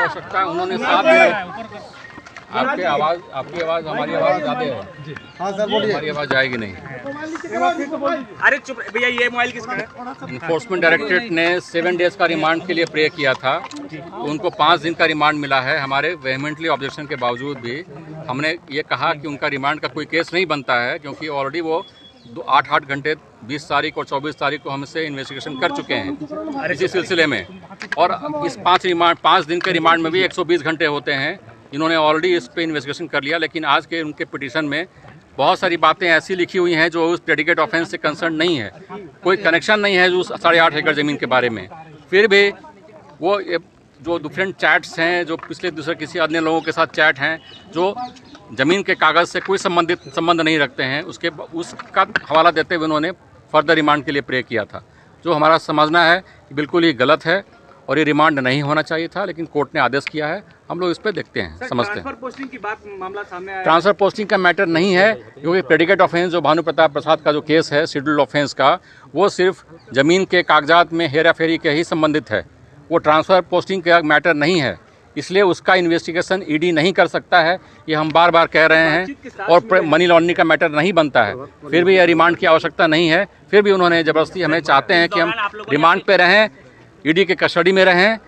आवश्यकता है। उन्होंने साफ दिया, आपकी आवाज़ हमारी आवाज़ ज़्यादा है। हाँ सर बोलिए। हमारी आवाज़ जाएगी नहीं। अरे चुप भैया, ये मोबाइल किसका है? इन्फोर्समेंट डायरेक्टरेट ने 7 डेज़ का रिमांड के लिए प्रे किया था। उनको 5 दिन का रिमांड मिला है। हमारे वेहमेंटली ऑब्जेक्शन के बावजूद भी हमने ये कहा कि उनका रिमांड का कोई केस नहीं बनता है, क्योंकि ऑलरेडी वो 8 घंटे 20 तारीख और 24 तारीख को हमसे इन्वेस्टिगेशन कर चुके हैं इसी सिलसिले में। और इस 5 दिन के रिमांड में भी 120 घंटे होते हैं। इन्होंने ऑलरेडी इस पे इन्वेस्टिगेशन कर लिया, लेकिन आज के उनके पिटीशन में बहुत सारी बातें ऐसी लिखी हुई हैं जो उस प्रेडिकेट ऑफेंस से कंसर्न नहीं है, कोई कनेक्शन नहीं है उस 8.5 एकड़ ज़मीन के बारे में। फिर भी वो जो डिफरेंट चैट्स हैं, जो पिछले दूसरे किसी अन्य लोगों के साथ चैट हैं, जो ज़मीन के कागज़ से कोई संबंध नहीं रखते हैं, उसका हवाला देते हुए उन्होंने फर्दर रिमांड के लिए प्रे किया था, जो हमारा समझना है कि बिल्कुल ही गलत है और ये रिमांड नहीं होना चाहिए था। लेकिन कोर्ट ने आदेश किया है, हम लोग इस पर देखते हैं, समझते हैं। ट्रांसफर पोस्टिंग की बात मामला सामने आया। ट्रांसफर पोस्टिंग का मैटर नहीं है, क्योंकि प्रेडिकेट ऑफेंस जो भानु प्रताप प्रसाद का जो केस है शेड्यूल्ड ऑफेंस का, वो सिर्फ ज़मीन के कागजात में हेरा फेरी के ही संबंधित है। वो ट्रांसफ़र पोस्टिंग का मैटर नहीं है, इसलिए उसका इन्वेस्टिगेशन ईडी नहीं कर सकता है। ये हम बार बार कह रहे हैं। और मनी लॉन्ड्रिंग का मैटर नहीं बनता है, फिर भी यह रिमांड की आवश्यकता नहीं है। फिर भी उन्होंने ज़बरदस्ती हमें चाहते हैं कि हम रिमांड पे रहें, ईडी के कस्टडी में रहें।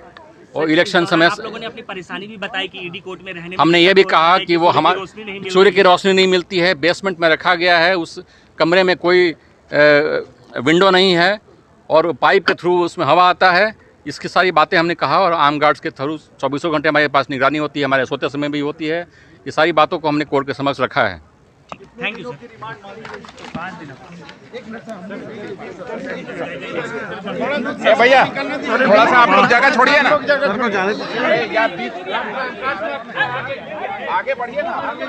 और इलेक्शन समय आप लोगों ने अपनी परेशानी भी बताई कि ईडी कोर्ट में रहने, हमने ये भी कहा कि वो हमारे सूर्य की रोशनी नहीं मिलती है, बेसमेंट में रखा गया है, उस कमरे में कोई विंडो नहीं है और पाइप के थ्रू उसमें हवा आता है। इसकी सारी बातें हमने कहा और आर्म गार्ड्स के थ्रू 24 घंटे हमारे पास निगरानी होती है, हमारे सोते समय भी होती है। ये सारी बातों को हमने कोर्ट के समक्ष रखा है। Thank you sir. भैया थोड़ा सा आप लोग जगह छोड़िए ना, आगे बढ़िए ना, आगे